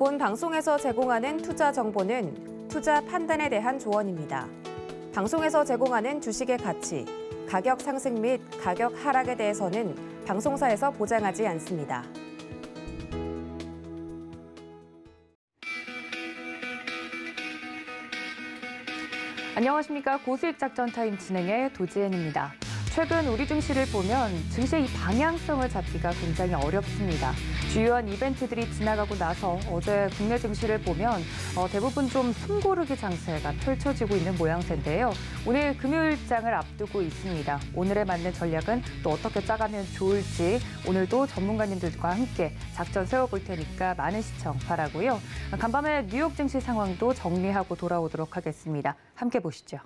본 방송에서 제공하는 투자 정보는 투자 판단에 대한 조언입니다. 방송에서 제공하는 주식의 가치, 가격 상승 및 가격 하락에 대해서는 방송사에서 보장하지 않습니다. 안녕하십니까. 고수익 작전 타임 진행의 도지엔입니다. 최근 우리 증시를 보면 증시의 이 방향성을 잡기가 굉장히 어렵습니다. 주요한 이벤트들이 지나가고 나서 어제 국내 증시를 보면 대부분 좀 숨고르기 장세가 펼쳐지고 있는 모양새인데요. 오늘 금요일장을 앞두고 있습니다. 오늘에 맞는 전략은 또 어떻게 짜가면 좋을지 오늘도 전문가님들과 함께 작전 세워볼 테니까 많은 시청 바라고요. 간밤에 뉴욕 증시 상황도 정리하고 돌아오도록 하겠습니다. 함께 보시죠.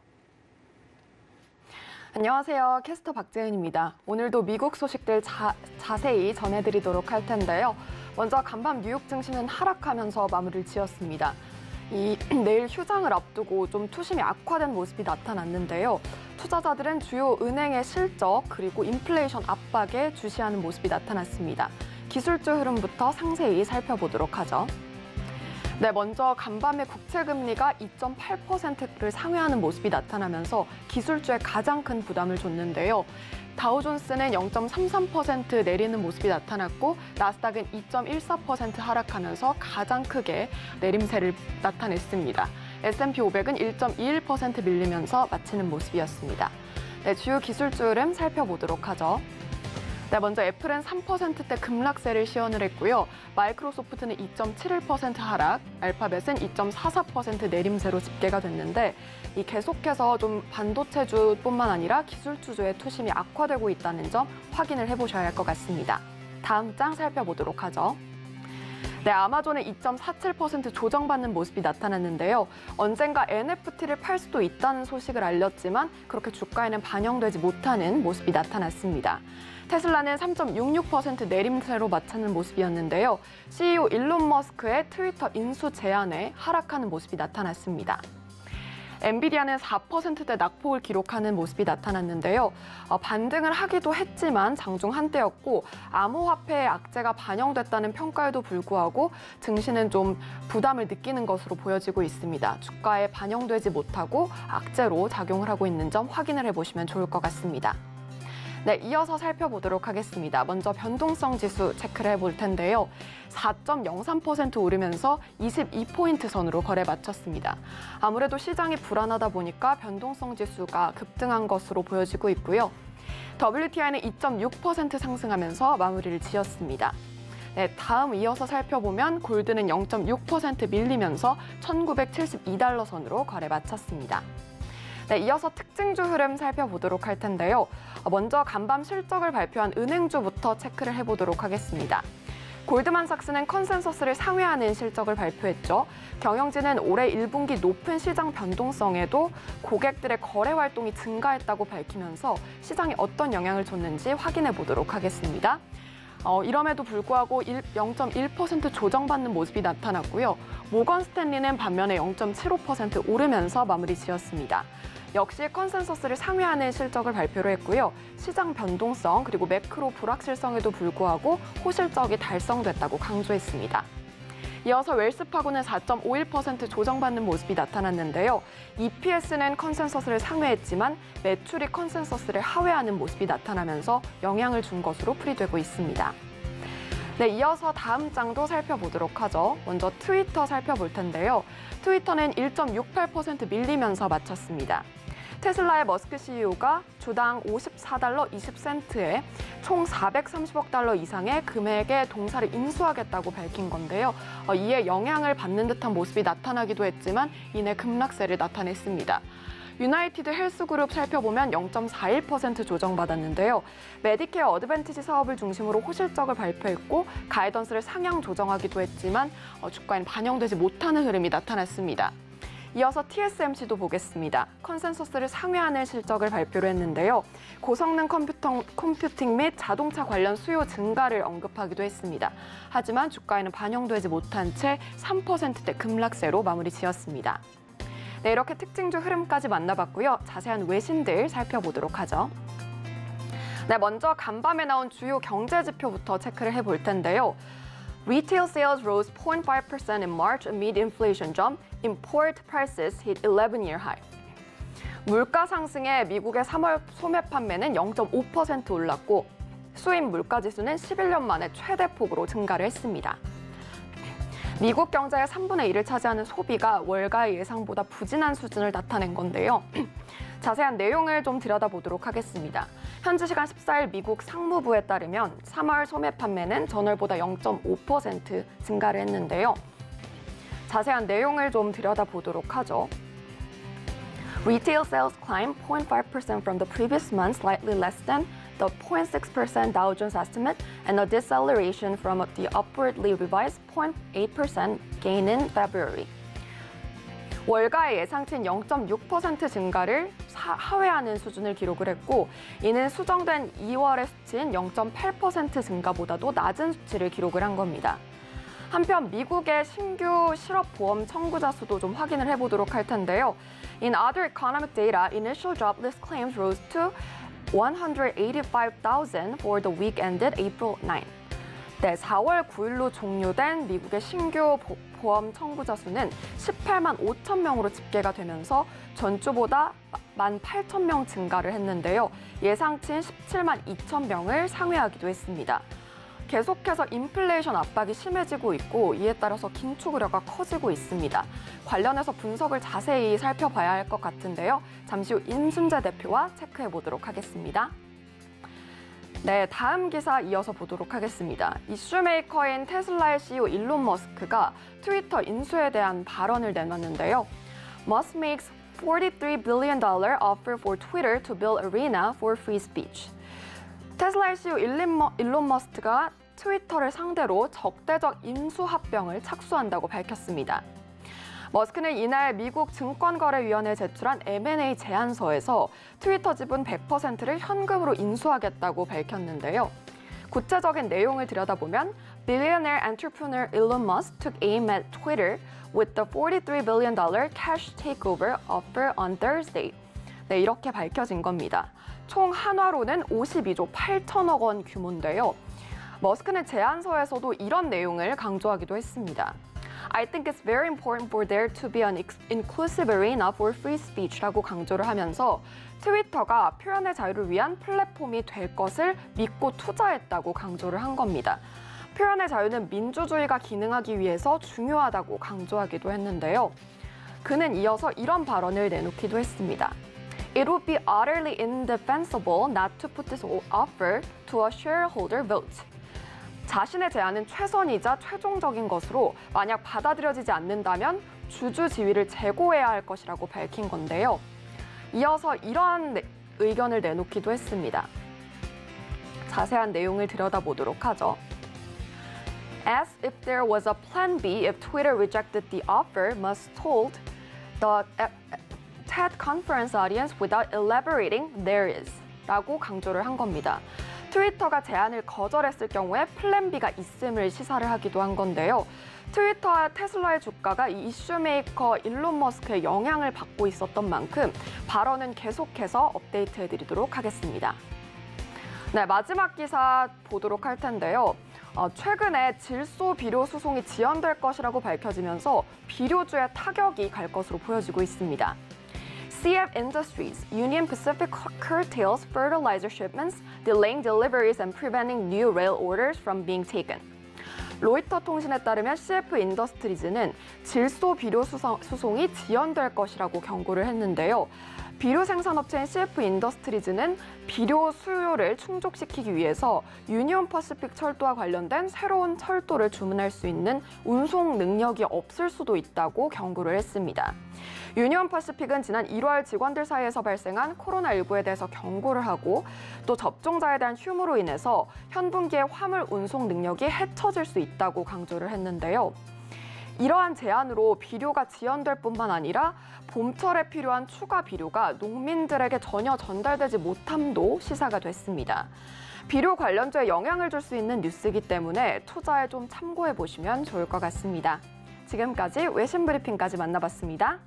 안녕하세요. 캐스터 박재은입니다. 오늘도 미국 소식들 자세히 전해드리도록 할 텐데요. 먼저 간밤 뉴욕 증시는 하락하면서 마무리를 지었습니다. 내일 휴장을 앞두고 좀 투심이 악화된 모습이 나타났는데요. 투자자들은 주요 은행의 실적 그리고 인플레이션 압박에 주시하는 모습이 나타났습니다. 기술주 흐름부터 상세히 살펴보도록 하죠. 네, 먼저 간밤에 국채금리가 2.8%를 상회하는 모습이 나타나면서 기술주에 가장 큰 부담을 줬는데요. 다우존스는 0.33% 내리는 모습이 나타났고 나스닥은 2.14% 하락하면서 가장 크게 내림세를 나타냈습니다. S&P 500은 1.21% 밀리면서 마치는 모습이었습니다. 네, 주요 기술주 흐름 살펴보도록 하죠. 네, 먼저 애플은 3%대 급락세를 시연을 했고요. 마이크로소프트는 2.71% 하락, 알파벳은 2.44% 내림세로 집계가 됐는데 계속해서 좀 반도체주뿐만 아니라 기술주주의 투심이 악화되고 있다는 점 확인을 해보셔야 할 것 같습니다. 다음 장 살펴보도록 하죠. 네, 아마존은 2.47% 조정받는 모습이 나타났는데요. 언젠가 NFT를 팔 수도 있다는 소식을 알렸지만 그렇게 주가에는 반영되지 못하는 모습이 나타났습니다. 테슬라는 3.66% 내림세로 마치는 모습이었는데요. CEO 일론 머스크의 트위터 인수 제안에 하락하는 모습이 나타났습니다. 엔비디아는 4%대 낙폭을 기록하는 모습이 나타났는데요. 반등을 하기도 했지만 장중 한때였고 암호화폐의 악재가 반영됐다는 평가에도 불구하고 증시는 좀 부담을 느끼는 것으로 보여지고 있습니다. 주가에 반영되지 못하고 악재로 작용을 하고 있는 점 확인을 해보시면 좋을 것 같습니다. 네, 이어서 살펴보도록 하겠습니다. 먼저 변동성 지수 체크를 해볼 텐데요. 4.03% 오르면서 22포인트 선으로 거래 마쳤습니다. 아무래도 시장이 불안하다 보니까 변동성 지수가 급등한 것으로 보여지고 있고요. WTI는 2.6% 상승하면서 마무리를 지었습니다. 네, 다음 이어서 살펴보면 골드는 0.6% 밀리면서 1,972달러 선으로 거래 마쳤습니다. 네, 이어서 특징주 흐름 살펴보도록 할 텐데요. 먼저 간밤 실적을 발표한 은행주부터 체크를 해보도록 하겠습니다. 골드만삭스는 컨센서스를 상회하는 실적을 발표했죠. 경영진은 올해 1분기 높은 시장 변동성에도 고객들의 거래 활동이 증가했다고 밝히면서 시장에 어떤 영향을 줬는지 확인해 보도록 하겠습니다. 이럼에도 불구하고 0.1% 조정받는 모습이 나타났고요. 모건 스탠리는 반면에 0.75% 오르면서 마무리 지었습니다. 역시 컨센서스를 상회하는 실적을 발표를 했고요. 시장 변동성 그리고 매크로 불확실성에도 불구하고 호실적이 달성됐다고 강조했습니다. 이어서 웰스파고는 4.51% 조정받는 모습이 나타났는데요. EPS는 컨센서스를 상회했지만 매출이 컨센서스를 하회하는 모습이 나타나면서 영향을 준 것으로 풀이되고 있습니다. 네, 이어서 다음 장도 살펴보도록 하죠. 먼저 트위터 살펴볼 텐데요. 트위터는 1.68% 밀리면서 마쳤습니다. 테슬라의 머스크 CEO가 주당 54달러 20센트에 총 430억 달러 이상의 금액의 동사를 인수하겠다고 밝힌 건데요. 이에 영향을 받는 듯한 모습이 나타나기도 했지만 이내 급락세를 나타냈습니다. 유나이티드 헬스그룹 살펴보면 0.41% 조정받았는데요. 메디케어 어드밴티지 사업을 중심으로 호실적을 발표했고 가이던스를 상향 조정하기도 했지만 주가에는 반영되지 못하는 흐름이 나타났습니다. 이어서 TSMC도 보겠습니다. 컨센서스를 상회하는 실적을 발표를 했는데요. 고성능 컴퓨팅 및 자동차 관련 수요 증가를 언급하기도 했습니다. 하지만 주가에는 반영되지 못한 채 3%대 급락세로 마무리 지었습니다. 네, 이렇게 특징주 흐름까지 만나봤고요. 자세한 외신들 살펴보도록 하죠. 네, 먼저 간밤에 나온 주요 경제 지표부터 체크를 해볼 텐데요. Retail sales rose 0.5% in March amid inflation jump. Import prices hit 11-year high. 물가 상승에 미국의 3월 소매 판매는 0.5% 올랐고 수입 물가 지수는 11년 만에 최대폭으로 증가를 했습니다. 미국 경제의 3분의 1을 차지하는 소비가 월가의 예상보다 부진한 수준을 나타낸 건데요. 자세한 내용을 좀 들여다보도록 하겠습니다. 현지 시간 14일 미국 상무부에 따르면 3월 소매 판매는 전월보다 0.5% 증가를 했는데요. 자세한 내용을 좀 들여다보도록 하죠. Retail sales climbed 0.5% from the previous month, slightly less than the 0.6% Dow Jones estimate and a deceleration from the upwardly revised 0.8% gain in February. 월가의 예상치인 0.6% 증가를 하회하는 수준을 기록을 했고 이는 수정된 2월의 수치인 0.8% 증가보다도 낮은 수치를 기록을 한 겁니다. 한편 미국의 신규 실업보험 청구자 수도 좀 확인을 해보도록 할 텐데요. In other economic data, initial jobless claims rose to 185,000 for the week ended April 9. 네, 4월 9일로 종료된 미국의 신규 보험 청구자 수는 18만 5천 명으로 집계가 되면서 전주보다 18,000명 증가를 했는데요. 예상치인 17만 2천 명을 상회하기도 했습니다. 계속해서 인플레이션 압박이 심해지고 있고 이에 따라서 긴축 우려가 커지고 있습니다. 관련해서 분석을 자세히 살펴봐야 할 것 같은데요. 잠시 후 임순재 대표와 체크해 보도록 하겠습니다. 네, 다음 기사 이어서 보도록 하겠습니다. 이슈메이커인 테슬라의 CEO 일론 머스크가 트위터 인수에 대한 발언을 내놨는데요. Musk makes $43 billion offer for Twitter to build arena for free speech. 테슬라의 CEO 일론 머스크가 트위터를 상대로 적대적 인수 합병을 착수한다고 밝혔습니다. 머스크는 이날 미국 증권거래위원회에 제출한 M&A 제안서에서 트위터 지분 100%를 현금으로 인수하겠다고 밝혔는데요. 구체적인 내용을 들여다보면 billionaire entrepreneur Elon Musk took aim at Twitter with the $43 billion cash takeover offer on Thursday. 네, 이렇게 밝혀진 겁니다. 총 한화로는 52조 8천억 원 규모인데요. 머스크는 제안서에서도 이런 내용을 강조하기도 했습니다. I think it's very important for there to be an inclusive arena for free speech라고 강조를 하면서 트위터가 표현의 자유를 위한 플랫폼이 될 것을 믿고 투자했다고 강조를 한 겁니다. 표현의 자유는 민주주의가 기능하기 위해서 중요하다고 강조하기도 했는데요. 그는 이어서 이런 발언을 내놓기도 했습니다. It would be utterly indefensible not to put this offer to a shareholder vote. 자신의 제안은 최선이자 최종적인 것으로 만약 받아들여지지 않는다면 주주 지위를 재고해야 할 것이라고 밝힌 건데요. 이어서 이러한 의견을 내놓기도 했습니다. 자세한 내용을 들여다보도록 하죠. As if there was a plan B if Twitter rejected the offer, Musk told the TED conference audience without elaborating, there is. 라고 강조를 한 겁니다. 트위터가 제안을 거절했을 경우에 플랜 B가 있음을 시사를 하기도 한 건데요. 트위터와 테슬라의 주가가 이 이슈메이커 일론 머스크의 영향을 받고 있었던 만큼 발언은 계속해서 업데이트해드리도록 하겠습니다. 네, 마지막 기사 보도록 할 텐데요. 최근에 질소 비료 수송이 지연될 것이라고 밝혀지면서 비료주에 타격이 갈 것으로 보여지고 있습니다. CF Industries, Union Pacific curtails fertilizer shipments, delaying deliveries and preventing new rail orders from being taken. 로이터 통신에 따르면 CF 인더스트리즈는 질소 비료 수송이 지연될 것이라고 경고를 했는데요. 비료 생산업체인 CF 인더스트리즈는 비료 수요를 충족시키기 위해서 유니온 퍼시픽 철도와 관련된 새로운 철도를 주문할 수 있는 운송 능력이 없을 수도 있다고 경고를 했습니다. 유니온 퍼시픽은 지난 1월 직원들 사이에서 발생한 코로나19에 대해서 경고를 하고 또 접종자에 대한 휴무로 인해서 현 분기의 화물 운송 능력이 해쳐질 수 있다고 강조를 했는데요. 이러한 제안으로 비료가 지연될 뿐만 아니라 봄철에 필요한 추가 비료가 농민들에게 전혀 전달되지 못함도 시사가 됐습니다. 비료 관련주에 영향을 줄 수 있는 뉴스이기 때문에 투자에 좀 참고해 보시면 좋을 것 같습니다. 지금까지 외신 브리핑까지 만나봤습니다.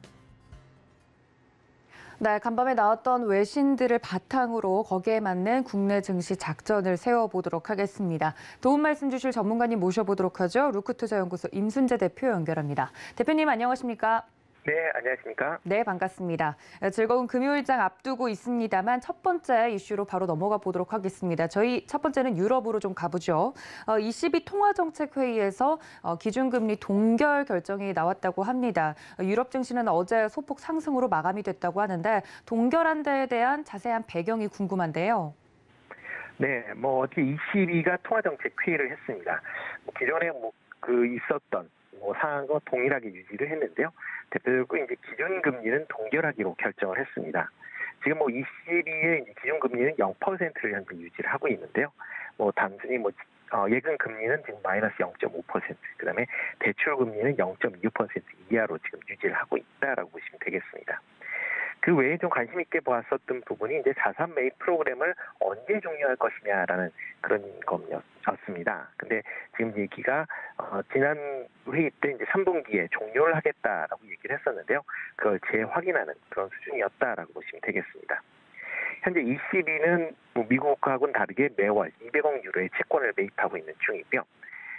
네, 간밤에 나왔던 외신들을 바탕으로 거기에 맞는 국내 증시 작전을 세워보도록 하겠습니다. 도움 말씀 주실 전문가님 모셔보도록 하죠. 루크투자연구소 임순재 대표 연결합니다. 대표님 안녕하십니까? 네, 안녕하십니까? 네, 반갑습니다. 즐거운 금요일장 앞두고 있습니다만 첫 번째 이슈로 바로 넘어가 보도록 하겠습니다. 저희 첫 번째는 유럽으로 좀 가보죠. ECB 통화정책회의에서 기준금리 동결 결정이 나왔다고 합니다. 유럽 증시는 어제 소폭 상승으로 마감이 됐다고 하는데 동결한 데에 대한 자세한 배경이 궁금한데요. 네, 어제 ECB가 통화정책회의를 했습니다. 기존에 있었던 상황과 동일하게 유지를 했는데요. 대표적으로 이제 기준금리는 동결하기로 결정을 했습니다. 지금 ECB의 기준금리는 0%를 현재 유지를 하고 있는데요. 단순히 예금 금리는 지금 마이너스 0.5%, 그다음에 대출 금리는 0.25% 이하로 지금 유지를 하고 있다라고 보시면 되겠습니다. 그 외에 좀 관심 있게 보았었던 부분이 이제 자산 매입 프로그램을 언제 종료할 것이냐라는 그런 것이었습니다. 근데 지금 얘기가 지난 회의 때 이제 3분기에 종료를 하겠다라고 얘기를 했었는데요. 그걸 재확인하는 그런 수준이었다라고 보시면 되겠습니다. 현재 ECB는 미국하고는 다르게 매월 200억 유로의 채권을 매입하고 있는 중이고요.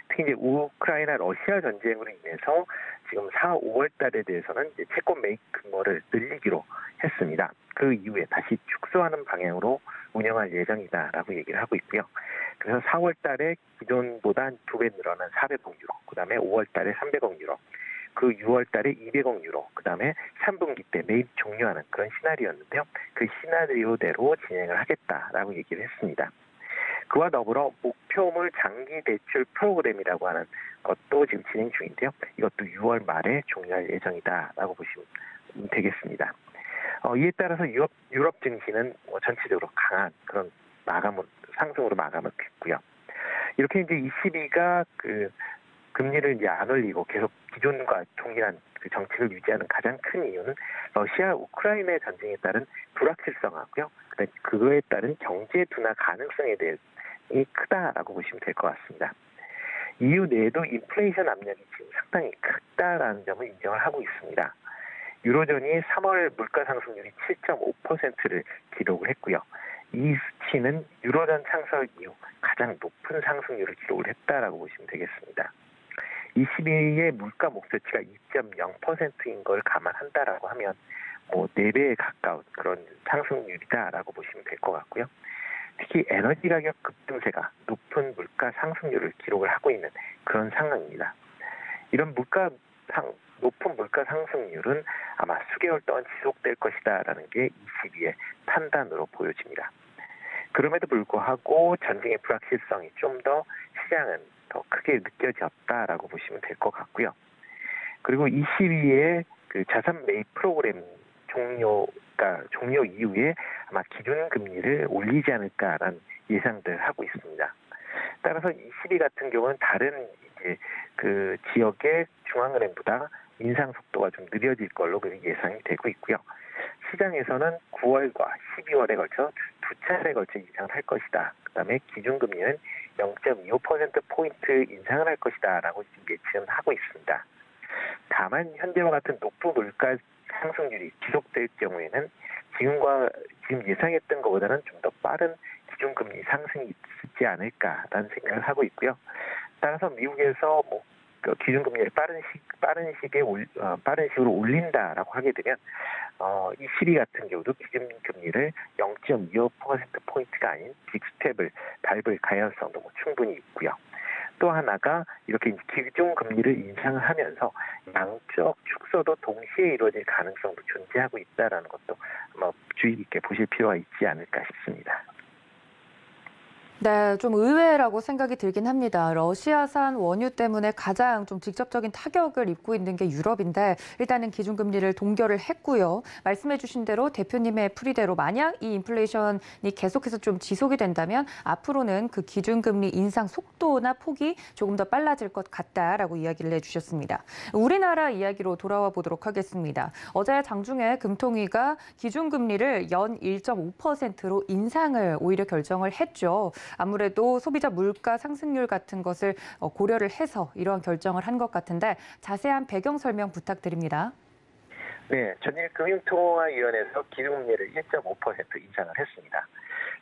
특히 이제 우크라이나 러시아 전쟁으로 인해서 지금 4, 5월 달에 대해서는 이제 채권 매입 규모를 늘리기로 했습니다. 그 이후에 다시 축소하는 방향으로 운영할 예정이다라고 얘기를 하고 있고요. 그래서 4월 달에 기존보다 2배 늘어난 400억 유로, 그다음에 5월 달에 300억 유로, 그 6월 달에 200억 유로, 그다음에 3분기 때 매입 종료하는 그런 시나리오였는데요. 그 시나리오대로 진행을 하겠다라고 얘기를 했습니다. 그와 더불어 목표물 장기 대출 프로그램이라고 하는 것도 지금 진행 중인데요. 이것도 6월 말에 종료할 예정이다라고 보시면 되겠습니다. 이에 따라서 유럽 증시는 전체적으로 강한 그런 상승으로 마감을 했고요. 이렇게 이제 ECB가 금리를 이제 안 올리고 계속 기존과 동일한 그 정책을 유지하는 가장 큰 이유는 러시아 우크라이나 전쟁에 따른 불확실성하고요. 그거에 따른 경제 둔화 가능성에 대해 크다라고 보시면 될 것 같습니다. EU 내에도 인플레이션 압력이 지금 상당히 크다라는 점을 인정을 하고 있습니다. 유로존이 3월 물가 상승률이 7.5%를 기록을 했고요. 이 수치는 유로존 창설 이후 가장 높은 상승률을 기록을 했다라고 보시면 되겠습니다. ECB의 물가 목표치가 2.0%인 걸 감안한다라고 하면 4배에 가까운 그런 상승률이다라고 보시면 될 것 같고요. 특히 에너지 가격 급등세가 높은 물가 상승률을 기록을 하고 있는 그런 상황입니다. 이런 높은 물가 상승률은 아마 수개월 동안 지속될 것이다라는 게 ECB의 판단으로 보여집니다. 그럼에도 불구하고 전쟁의 불확실성이 좀 더 시장은 더 크게 느껴졌다라고 보시면 될 것 같고요. 그리고 ECB의 그 자산 매입 프로그램 종료 이후에 아마 기준 금리를 올리지 않을까라는 예상들을 하고 있습니다. 따라서 ECB 같은 경우는 다른 이제 그 지역의 중앙은행보다 인상 속도가 좀 느려질 걸로 예상이 되고 있고요. 시장에서는 9월과 12월에 걸쳐 두 차례에 걸쳐 인상을 할 것이다. 그다음에 기준금리는 0.25%포인트 인상을 할 것이다 라고 지금 예측은 하고 있습니다. 다만 현재와 같은 높은 물가 상승률이 지속될 경우에는 지금 예상했던 것보다는 좀 더 빠른 기준금리 상승이 있지 않을까라는 생각을 하고 있고요. 따라서 미국에서 기준금리를 빠른 시기로 올린다라고 하게 되면 ECB 같은 경우도 기준금리를 0.25%포인트가 아닌 빅스텝을 밟을 가능성도 충분히 있고요. 또 하나가 이렇게 기준금리를 인상을 하면서 양적 축소도 동시에 이루어질 가능성도 존재하고 있다는 것도 아마 주의 깊게 보실 필요가 있지 않을까 싶습니다. 네, 좀 의외라고 생각이 들긴 합니다. 러시아산 원유 때문에 가장 좀 직접적인 타격을 입고 있는 게 유럽인데 일단은 기준금리를 동결을 했고요. 말씀해 주신 대로 대표님의 풀이대로 만약 이 인플레이션이 계속해서 좀 지속이 된다면 앞으로는 그 기준금리 인상 속도나 폭이 조금 더 빨라질 것 같다라고 이야기를 해주셨습니다. 우리나라 이야기로 돌아와 보도록 하겠습니다. 어제 장중에 금통위가 기준금리를 연 1.5%로 인상을 오히려 결정을 했죠. 아무래도 소비자 물가 상승률 같은 것을 고려를 해서 이러한 결정을 한 것 같은데 자세한 배경 설명 부탁드립니다. 네, 전일금융통화위원회에서 기준금리를 1.5% 인상을 했습니다.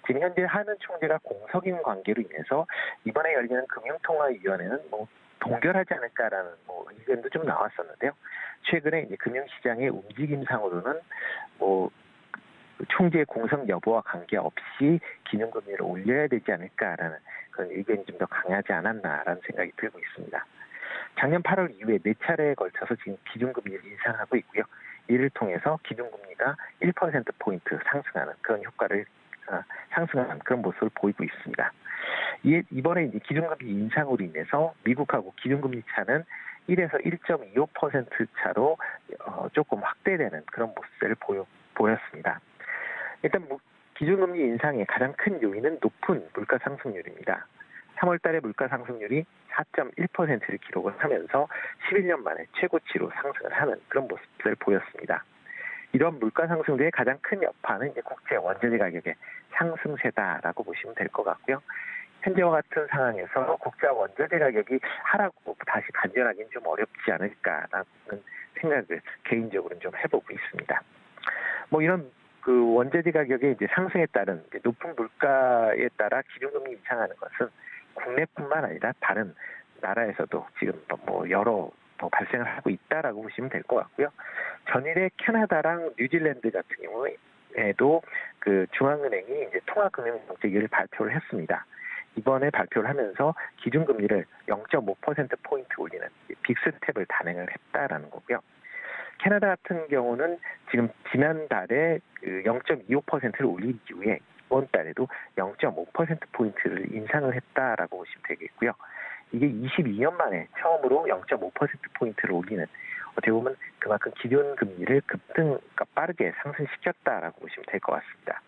지금 현재 하는 총재가 공석인 관계로 인해서 이번에 열리는 금융통화위원회는 동결하지 않을까라는 의견도 좀 나왔었는데요. 최근에 이제 금융시장의 움직임상으로는 총재의 공석 여부와 관계없이 기준금리를 올려야 되지 않을까라는 그런 의견이 좀 더 강하지 않았나라는 생각이 들고 있습니다. 작년 8월 이후에 4차례에 걸쳐서 지금 기준금리를 인상하고 있고요. 이를 통해서 기준금리가 1%포인트 상승하는 그런 효과를 상승하는 그런 모습을 보이고 있습니다. 이번에 이제 기준금리 인상으로 인해서 미국하고 기준금리 차는 1에서 1.25% 차로 조금 확대되는 그런 모습을 보였습니다. 일단 기준금리 인상의 가장 큰 요인은 높은 물가 상승률입니다. 3월 달에 물가 상승률이 4.1%를 기록을 하면서 11년 만에 최고치로 상승을 하는 그런 모습을 보였습니다. 이런 물가 상승률의 가장 큰 여파는 이제 국제 원재료 가격의 상승세다라고 보시면 될 것 같고요. 현재와 같은 상황에서 국제 원재료 가격이 하락으로 다시 반전하기는 좀 어렵지 않을까라는 생각을 개인적으로는 좀 해보고 있습니다. 이런 그 원재료 가격의 이제 상승에 따른 높은 물가에 따라 기준금리 인상하는 것은 국내뿐만 아니라 다른 나라에서도 지금 여러 발생을 하고 있다라고 보시면 될 것 같고요. 전일에 캐나다랑 뉴질랜드 같은 경우에도 그 중앙은행이 이제 통화금융정책을 발표를 했습니다. 이번에 발표를 하면서 기준금리를 0.5%포인트 올리는 빅스텝을 단행을 했다라는 거고요. 캐나다 같은 경우는 지금 지난달에 0.25%를 올린 이후에 이번 달에도 0.5%포인트를 인상을 했다라고 보시면 되겠고요. 이게 22년 만에 처음으로 0.5%포인트를 올리는 어떻게 보면 그만큼 기준금리를 빠르게 상승시켰다라고 보시면 될 것 같습니다.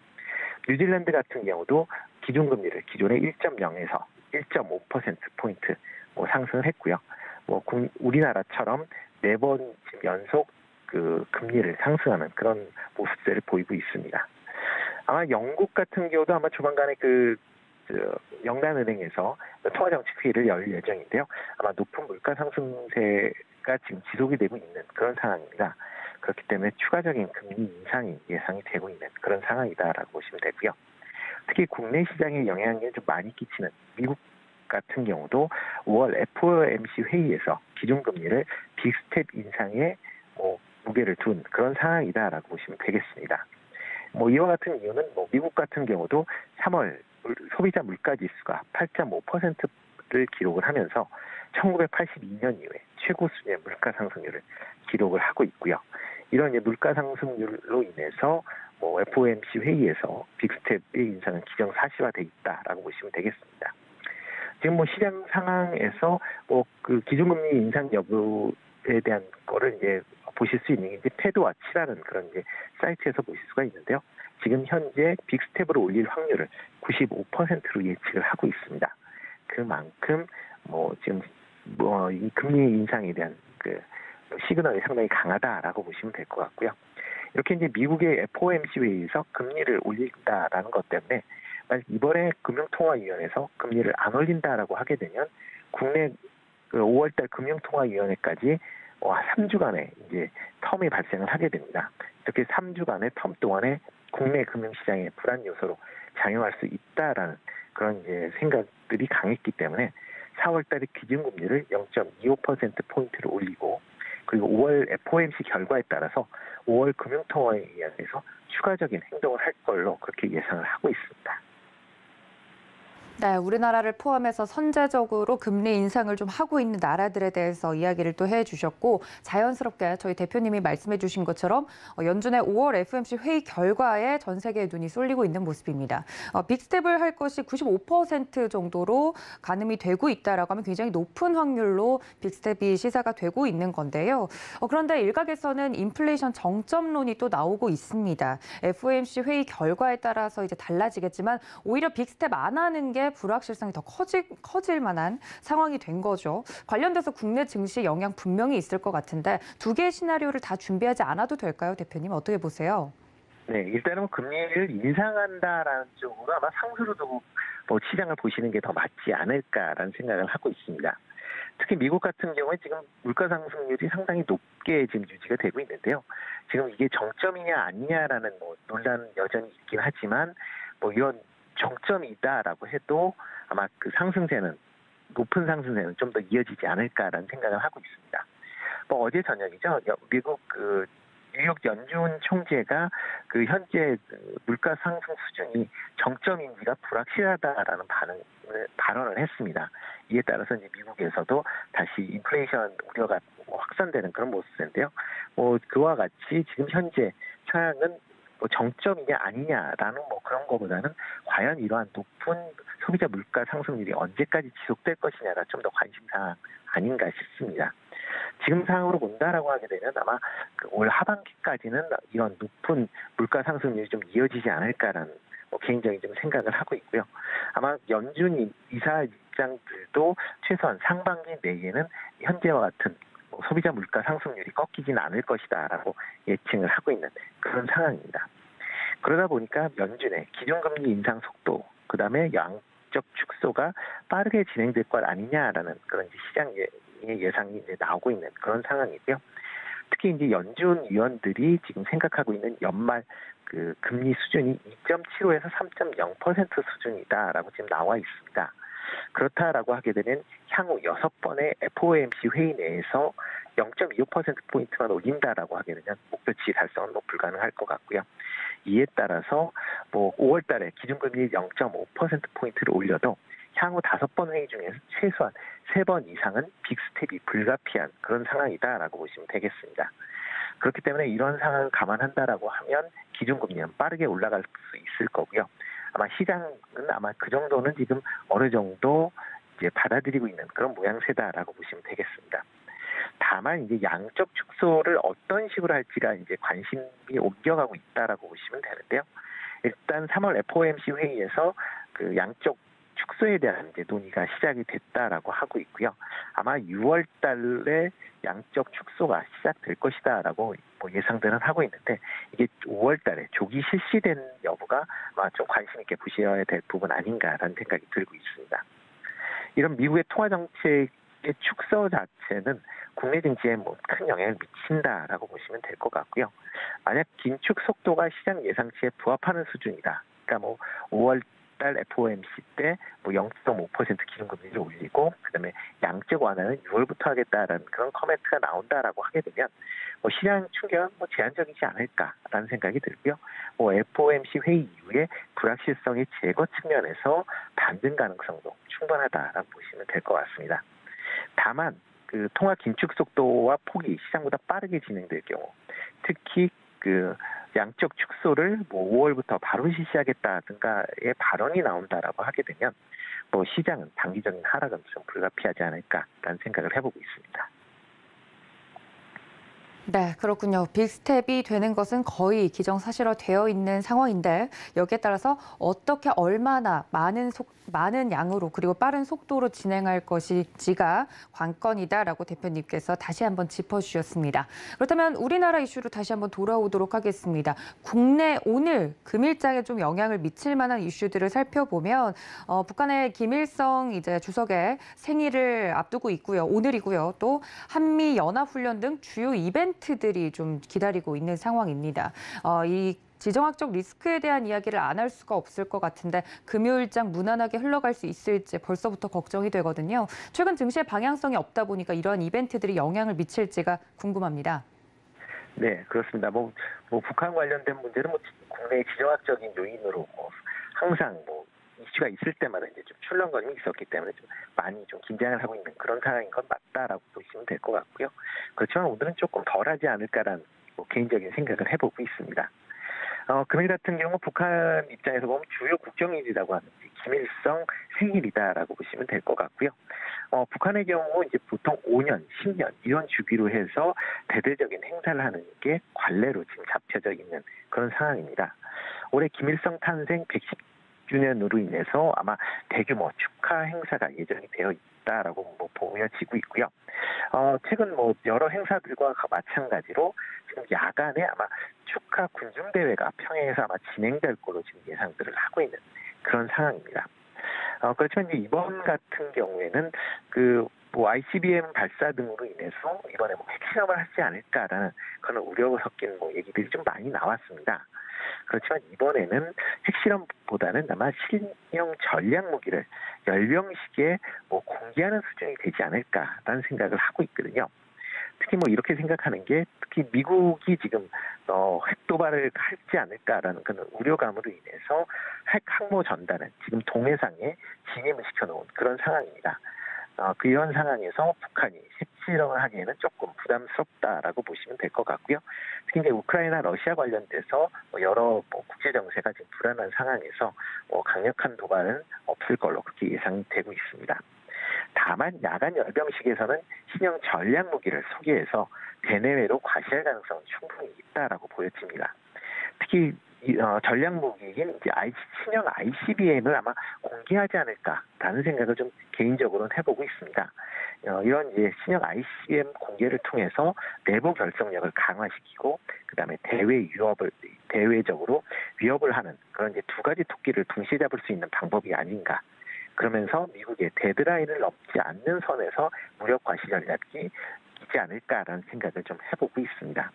뉴질랜드 같은 경우도 기준금리를 기존의 1.0에서 1.5%포인트 상승을 했고요. 우리나라처럼 4번 연속 그 금리를 상승하는 그런 모습들을 보이고 있습니다. 아마 영국 같은 경우도 아마 조만간에 영단은행에서 통화정책회의를 열 예정인데요. 아마 높은 물가 상승세가 지금 지속이 되고 있는 그런 상황입니다. 그렇기 때문에 추가적인 금리 인상이 예상이 되고 있는 그런 상황이다라고 보시면 되고요. 특히 국내 시장에 영향을 좀 많이 끼치는 미국 같은 경우도 5월 FOMC 회의에서 기준금리를 빅스텝 인상에 무게를 둔 그런 상황이다라고 보시면 되겠습니다. 이와 같은 이유는 미국 같은 경우도 3월 소비자 물가지수가 8.5%를 기록을 하면서 1982년 이후에 최고 수준의 물가 상승률을 기록을 하고 있고요. 이런 물가 상승률로 인해서 FOMC 회의에서 빅스텝의 인상은 기정사실화돼 있다라고 보시면 되겠습니다. 지금 시장 상황에서 그 기준금리 인상 여부에 대한 거를 이제 보실 수 있는 게 이제 패드와치라는 그런 이제 사이트에서 보실 수가 있는데요. 지금 현재 빅스텝으로 올릴 확률을 95%로 예측을 하고 있습니다. 그만큼 지금 이 금리 인상에 대한 그 시그널이 상당히 강하다라고 보시면 될 것 같고요. 이렇게 이제 미국의 FOMC 회의에서 금리를 올린다라는 것 때문에 만약 이번에 금융통화위원회에서 금리를 안 올린다라고 하게 되면 국내 5월달 금융통화위원회까지 3주간의 이제 텀이 발생을 하게 됩니다. 이렇게 3주간의 텀 동안에 국내 금융시장의 불안 요소로 작용할 수 있다라는 그런 이제 생각들이 강했기 때문에 4월달에 기준금리를 0.25%포인트를 올리고 그리고 5월 FOMC 결과에 따라서 5월 금융통화위원회에서 추가적인 행동을 할 걸로 그렇게 예상을 하고 있습니다. 네, 우리나라를 포함해서 선제적으로 금리 인상을 좀 하고 있는 나라들에 대해서 이야기를 또 해주셨고 자연스럽게 저희 대표님이 말씀해 주신 것처럼 연준의 5월 FOMC 회의 결과에 전 세계의 눈이 쏠리고 있는 모습입니다. 빅스텝을 할 것이 95% 정도로 가늠이 되고 있다라고 하면 굉장히 높은 확률로 빅스텝이 시사가 되고 있는 건데요. 그런데 일각에서는 인플레이션 정점론이 또 나오고 있습니다. FOMC 회의 결과에 따라서 이제 달라지겠지만 오히려 빅스텝 안 하는 게 불확실성이 더 커질 만한 상황이 된 거죠. 관련돼서 국내 증시에 영향 분명히 있을 것 같은데 두 개의 시나리오를 다 준비하지 않아도 될까요, 대표님? 어떻게 보세요? 네, 일단은 금리를 인상한다라는 쪽으로 아마 상수로 두고 시장을 보시는 게 더 맞지 않을까라는 생각을 하고 있습니다. 특히 미국 같은 경우에 지금 물가 상승률이 상당히 높게 지금 유지가 되고 있는데요. 지금 이게 정점이냐 아니냐라는 뭐 논란 여전히 있긴 하지만 뭐 이런 정점이다라고 해도 아마 그 상승세는 높은 상승세는 좀 더 이어지지 않을까라는 생각을 하고 있습니다. 뭐 어제 저녁이죠. 미국 그 뉴욕 연준 총재가 그 현재 물가 상승 수준이 정점인지가 불확실하다라는 발언을 했습니다. 이에 따라서 이제 미국에서도 다시 인플레이션 우려가 확산되는 그런 모습인데요. 뭐 그와 같이 지금 현재 상황은 뭐 정점이냐 아니냐라는 뭐 그런 거보다는 과연 이러한 높은 소비자 물가 상승률이 언제까지 지속될 것이냐가 좀 더 관심사항 아닌가 싶습니다. 지금 상황으로 본다라고 하게 되면 아마 올 하반기까지는 이런 높은 물가 상승률이 좀 이어지지 않을까라는 뭐 개인적인 좀 생각을 하고 있고요. 아마 연준 이사 입장들도 최소한 상반기 내에는 현재와 같은 뭐 소비자 물가 상승률이 꺾이지는 않을 것이다라고 예측을 하고 있는 그런 상황입니다. 그러다 보니까 연준의 기준금리 인상 속도, 그다음에 양적 축소가 빠르게 진행될 것 아니냐라는 그런 시장 예상이 이제 나오고 있는 그런 상황이고요. 특히 이제 연준 위원들이 지금 생각하고 있는 연말 그 금리 수준이 2.75에서 3.0% 수준이다라고 지금 나와 있습니다. 그렇다라고 하게 되면 향후 6번의 FOMC 회의 내에서 0.25%포인트만 올린다라고 하게 되면 목표치 달성은 뭐 불가능할 것 같고요. 이에 따라서 뭐 5월 달에 기준금리 0.5%포인트를 올려도 향후 5번 회의 중에서 최소한 3번 이상은 빅스텝이 불가피한 그런 상황이다라고 보시면 되겠습니다. 그렇기 때문에 이런 상황을 감안한다라고 하면 기준금리는 빠르게 올라갈 수 있을 거고요. 아마 시장은 아마 그 정도는 지금 어느 정도 이제 받아들이고 있는 그런 모양새다라고 보시면 되겠습니다. 다만 이제 양적 축소를 어떤 식으로 할지가 이제 관심이 옮겨가고 있다라고 보시면 되는데요. 일단 3월 FOMC 회의에서 그 양적 축소에 대한 이제 논의가 시작이 됐다라고 하고 있고요. 아마 6월 달에 양적 축소가 시작될 것이다라고 뭐 예상들은 하고 있는데 이게 5월 달에 조기 실시된 여부가 아마 좀 관심 있게 보셔야 될 부분 아닌가라는 생각이 들고 있습니다. 이런 미국의 통화 정책의 축소 자체는 국내 증시에 뭐 큰 영향을 미친다라고 보시면 될 것 같고요. 만약 긴축 속도가 시장 예상치에 부합하는 수준이다. 그러니까 뭐 5월 달 FOMC 때 뭐 0.5% 기준금리를 올리고 그다음에 양적 완화는 6월부터 하겠다라는 그런 코멘트가 나온다라고 하게 되면 뭐 시장 충격은 뭐 제한적이지 않을까라는 생각이 들고요. 뭐 FOMC 회의 이후에 불확실성의 제거 측면에서 반등 가능성도 충분하다라고 보시면 될 것 같습니다. 다만 그 통화 긴축 속도와 폭이 시장보다 빠르게 진행될 경우, 특히 그 양적 축소를 뭐 5월부터 바로 실시하겠다든가의 발언이 나온다라고 하게 되면 뭐 시장은 단기적인 하락은 좀 불가피하지 않을까라는 생각을 해보고 있습니다. 네, 그렇군요. 빅스텝이 되는 것은 거의 기정사실화되어 있는 상황인데 여기에 따라서 어떻게 얼마나 많은 양으로 그리고 빠른 속도로 진행할 것일지가 관건이다라고 대표님께서 다시 한번 짚어주셨습니다. 그렇다면 우리나라 이슈로 다시 한번 돌아오도록 하겠습니다. 국내 오늘 금일장에 좀 영향을 미칠 만한 이슈들을 살펴보면 북한의 김일성 이제 주석의 생일을 앞두고 있고요. 오늘이고요. 또 한미 연합훈련 등 주요 이벤트들이 좀 기다리고 있는 상황입니다. 이 지정학적 리스크에 대한 이야기를 안 할 수가 없을 것 같은데 금요일장 무난하게 흘러갈 수 있을지 벌써부터 걱정이 되거든요. 최근 증시의 방향성이 없다 보니까 이러한 이벤트들이 영향을 미칠지가 궁금합니다. 네, 그렇습니다. 뭐 북한 관련된 문제는 뭐 국내의 지정학적인 요인으로 항상 뭐 이슈가 있을 때마다 이제 좀 출렁거림이 있었기 때문에 좀 많이 좀 긴장을 하고 있는 그런 상황인 건 맞다라고 보시면 될 것 같고요. 그렇지만 오늘은 조금 덜하지 않을까라는 뭐 개인적인 생각을 해보고 있습니다. 금일 같은 경우 북한 입장에서 보면 주요 국정일이라고 하는 김일성 생일이다라고 보시면 될 것 같고요. 북한의 경우 이제 보통 5년, 10년 이런 주기로 해서 대대적인 행사를 하는 게 관례로 지금 잡혀져 있는 그런 상황입니다. 올해 김일성 탄생 110주년으로 인해서 아마 대규모 축하 행사가 예정이 되어 있다라고 뭐 보여지고 있고요. 최근 뭐 여러 행사들과 마찬가지로 지금 야간에 아마 축하 군중 대회가 평양에서 아마 진행될 거로 지금 예상들을 하고 있는 그런 상황입니다. 그렇지만 이제 이번 같은 경우에는 그 뭐 ICBM 발사 등으로 인해서 이번에 뭐 핵실험을 하지 않을까라는 그런 우려가 섞인 뭐 얘기들이 좀 많이 나왔습니다. 그렇지만 이번에는 핵실험보다는 아마 신형 전략 무기를 열병식에 뭐 공개하는 수준이 되지 않을까라는 생각을 하고 있거든요. 특히 뭐 이렇게 생각하는 게 특히 미국이 지금 핵 도발을 하지 않을까라는 그런 우려감으로 인해서 핵 항모 전단을 지금 동해상에 진입을 시켜놓은 그런 상황입니다. 이런 상황에서 북한이 핵실험을 하기에는 조금 부담스럽다라고 보시면 될 것 같고요. 특히 이제 우크라이나, 러시아 관련돼서 여러 국제 정세가 지금 불안한 상황에서 강력한 도발은 없을 걸로 그렇게 예상되고 있습니다. 다만 야간 열병식에서는 신형 전략 무기를 소개해서 대내외로 과시할 가능성은 충분히 있다라고 보여집니다. 특히 전략 무기인 이제 신형 ICBM을 아마 공개하지 않을까라는 생각을 좀 개인적으로는 해보고 있습니다. 이런 이제 신형 ICBM 공개를 통해서 내부 결속력을 강화시키고 그다음에 대외적으로 위협을 하는 그런 이제 두 가지 토끼를 동시에 잡을 수 있는 방법이 아닌가. 그러면서 미국의 데드라인을 넘지 않는 선에서 무력 과시 전략이 있지 않을까라는 생각을 좀 해보고 있습니다.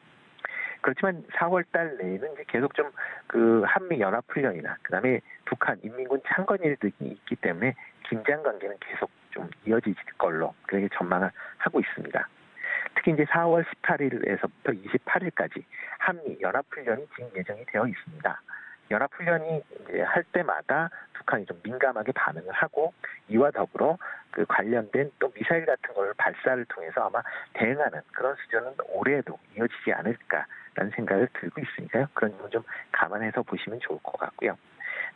그렇지만 4월 달 내에는 이제 계속 좀 그 한미 연합 훈련이나 그다음에 북한 인민군 참관일 등이 있기 때문에 긴장 관계는 계속 좀 이어질 걸로 그렇게 전망을 하고 있습니다. 특히 이제 4월 18일에서부터 28일까지 한미 연합 훈련이 지금 예정이 되어 있습니다. 연합 훈련이 이제 할 때마다 북한이 좀 민감하게 반응을 하고 이와 더불어 그 관련된 또 미사일 같은 걸 발사를 통해서 아마 대응하는 그런 수준은 올해도 이어지지 않을까라는 생각을 들고 있으니까요. 그런 점은 좀 감안해서 보시면 좋을 것 같고요.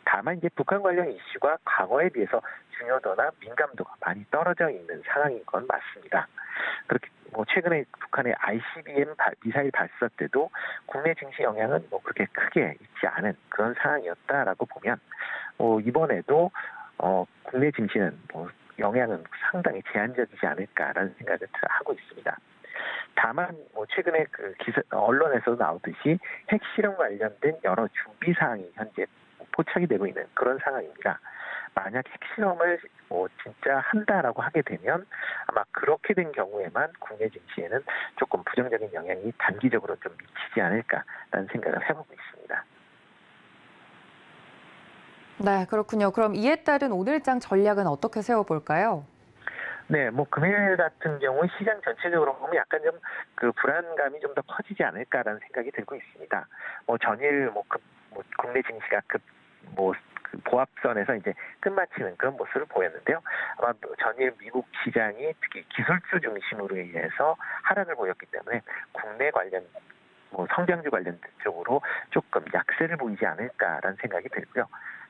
다만 이제 북한 관련 이슈가 과거에 비해서 중요도나 민감도가 많이 떨어져 있는 상황인 건 맞습니다. 그렇게 뭐 최근에 북한의 ICBM 미사일 발사 때도 국내 증시 영향은 뭐 그렇게 크게 있지 않은 그런 상황이었다라고 보면 이번에도 국내 증시는 뭐 영향은 상당히 제한적이지 않을까라는 생각을 하고 있습니다. 다만 뭐 최근에 그 언론에서도 나오듯이 핵실험 관련된 여러 준비 사항이 현재 포착이 되고 있는 그런 상황입니다. 만약 핵실험을 진짜 한다라고 하게 되면 아마 그렇게 된 경우에만 국내 증시에는 조금 부정적인 영향이 단기적으로 좀 미치지 않을까라는 생각을 해보고 있습니다. 네, 그렇군요. 그럼 이에 따른 오늘장 전략은 어떻게 세워볼까요? 네, 뭐 금요일 같은 경우 시장 전체적으로 보면 약간 좀 그 불안감이 좀 더 커지지 않을까라는 생각이 들고 있습니다. 전일 국내 증시가 보합선에서 이제 끝마치는 그런 모습을 보였는데요. 아마 전일 미국 시장이 특히 기술주 중심으로 인해서 하락을 보였기 때문에 국내 관련 성장주 관련 쪽으로 조금 약세를 보이지 않을까라는 생각이 들고요.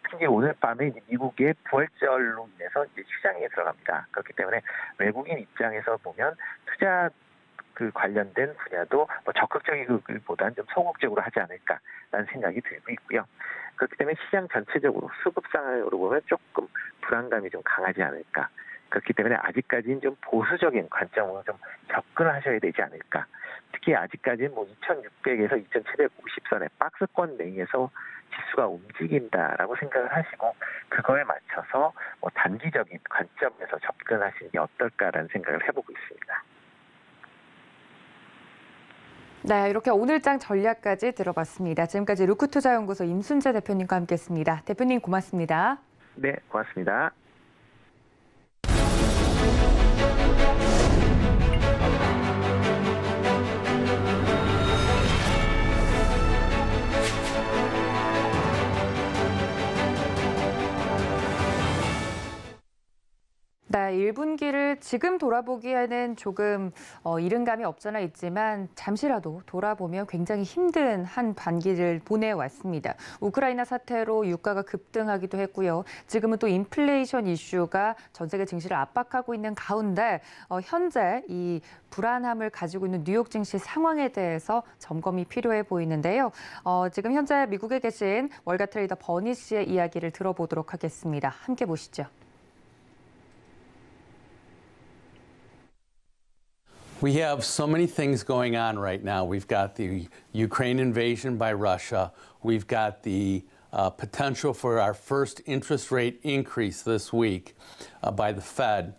특히 오늘 밤에 이제 미국의 부활절로 인해서 이제 시장에 들어갑니다. 그렇기 때문에 외국인 입장에서 보면 투자 그 관련된 분야도 적극적이기보다는 좀 소극적으로 하지 않을까라는 생각이 들고 있고요. 그렇기 때문에 시장 전체적으로 수급상으로 보면 조금 불안감이 좀 강하지 않을까. 그렇기 때문에 아직까지는 좀 보수적인 관점으로 좀 접근하셔야 되지 않을까. 특히 아직까지는 2600에서 2750선의 박스권 내에서 지수가 움직인다라고 생각을 하시고 그거에 맞춰서 단기적인 관점에서 접근하시는 게 어떨까라는 생각을 해보고 있습니다. 네, 이렇게 오늘장 전략까지 들어봤습니다. 지금까지 루크투자연구소 임순재 대표님과 함께했습니다. 대표님 고맙습니다. 네, 고맙습니다. 네, 1분기를 지금 돌아보기에는 조금 이른 감이 없잖아 있지만 잠시라도 돌아보면 굉장히 힘든 한 반기를 보내왔습니다. 우크라이나 사태로 유가가 급등하기도 했고요. 지금은 또 인플레이션 이슈가 전 세계 증시를 압박하고 있는 가운데 현재 이 불안함을 가지고 있는 뉴욕 증시 상황에 대해서 점검이 필요해 보이는데요. 지금 현재 미국에 계신 월가 트레이더 버니 씨의 이야기를 들어보도록 하겠습니다. 함께 보시죠. We have so many things going on right now. We've got the Ukraine invasion by Russia. We've got the potential for our first interest rate increase this week by the Fed.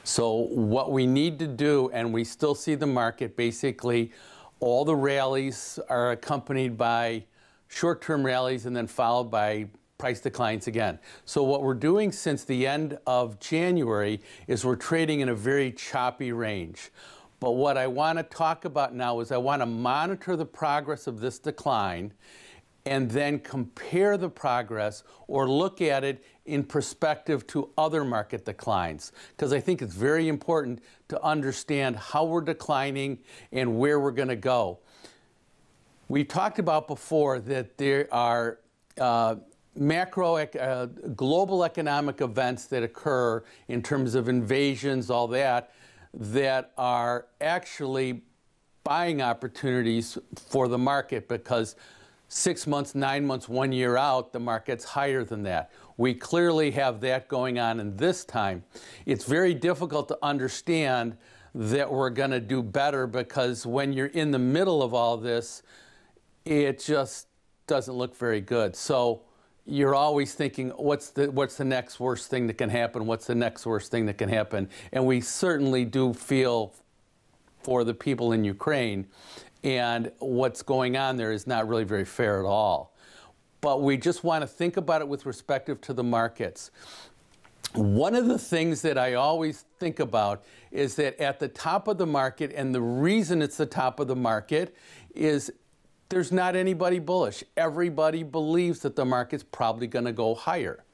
So what we need to do, and we still see the market, basically all the rallies are accompanied by short-term rallies and then followed by price declines again. So what we're doing since the end of January is we're trading in a very choppy range. But what I want to talk about now is I want to monitor the progress of this decline and then compare the progress or look at it in perspective to other market declines. Because I think it's very important to understand how we're declining and where we're going to go. We talked about before that there are global economic events that occur in terms of invasions, all that, that are actually buying opportunities for the market because 6 months, 9 months, 1 year out, the market's higher than that. We clearly have that going on in this time. It's very difficult to understand that we're going to do better because when you're in the middle of all this, it just doesn't look very good. So you're always thinking, what's the next worst thing that can happen? What's the next worst thing that can happen? And we certainly do feel for the people in Ukraine. And what's going on there is not really very fair at all. But we just want to think about it with respect to the markets. One of the things that I always think about is that at the top of the market, and the reason it's the top of the market is there's not anybody bullish. Everybody believes that the market's probably going to go higher.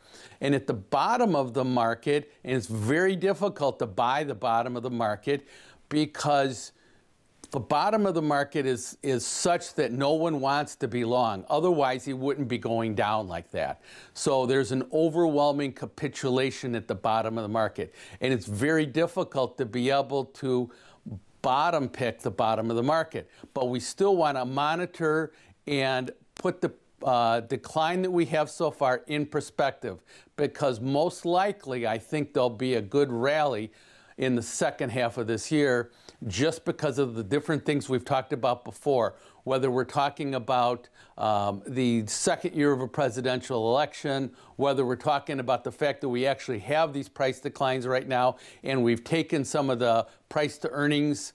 And at the bottom of the market, and it's very difficult to buy the bottom of the market because the bottom of the market is such that no one wants to be long. Otherwise, he wouldn't be going down like that. So there's an overwhelming capitulation at the bottom of the market. And it's very difficult to be able to bottom pick the bottom of the market. But we still want to monitor and put the decline that we have so far in perspective, because most likely I think there'll be a good rally in the second half of this year just because of the different things we've talked about before, whether we're talking about the second year of a presidential election, whether we're talking about the fact that we actually have these price declines right now and we've taken some of the price to earnings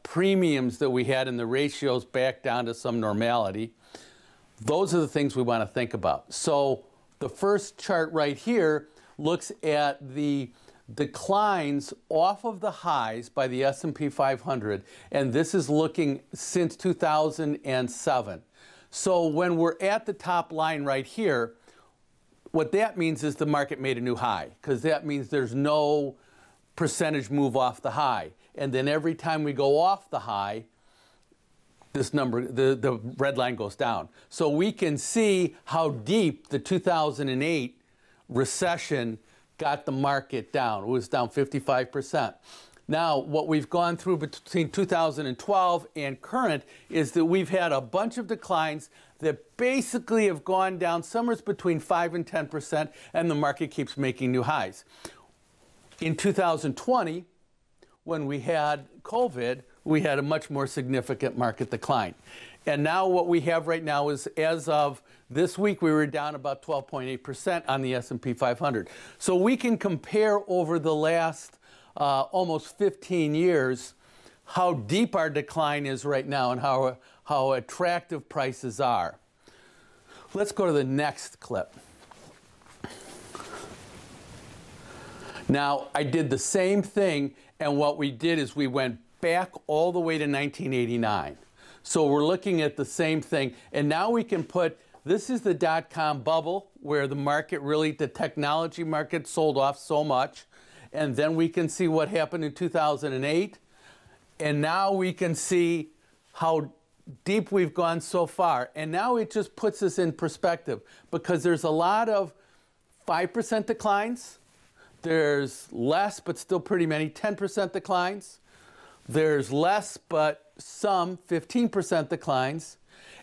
premiums that we had in the ratios back down to some normality. Those are the things we want to think about. So the first chart right here looks at the declines off of the highs by the S&P 500, and this is looking since 2007. So when we're at the top line right here, what that means is the market made a new high, because that means there's no percentage move off the high. And then every time we go off the high, this number, the red line goes down. So we can see how deep the 2008 recession got the market down. It was down 55%. Now, what we've gone through between 2012 and current is that we've had a bunch of declines that basically have gone down somewhere between 5 and 10%, and the market keeps making new highs. In 2020, when we had COVID, we had a much more significant market decline. And now what we have right now is, as of this week, we were down about 12.8% on the S&P 500. So we can compare over the last almost 15 years how deep our decline is right now and how attractive prices are. Let's go to the next clip. Now, I did the same thing, and what we did is we went back all the way to 1989. So we're looking at the same thing, and now we can put, this is the dot-com bubble where the market really, the technology market sold off so much, and then we can see what happened in 2008, and now we can see how deep we've gone so far. And now it just puts us in perspective, because there's a lot of 5% declines, there's less but still pretty many 10% declines, there's less but some 15% declines,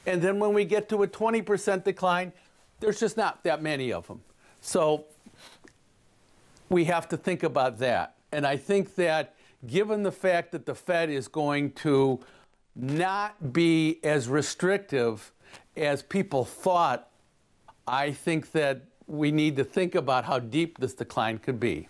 and then when we get to a 20% decline, there's just not that many of them. So we have to think about that. And I think that given the fact that the Fed is going to not be as restrictive as people thought, I think that we need to think about how deep this decline could be.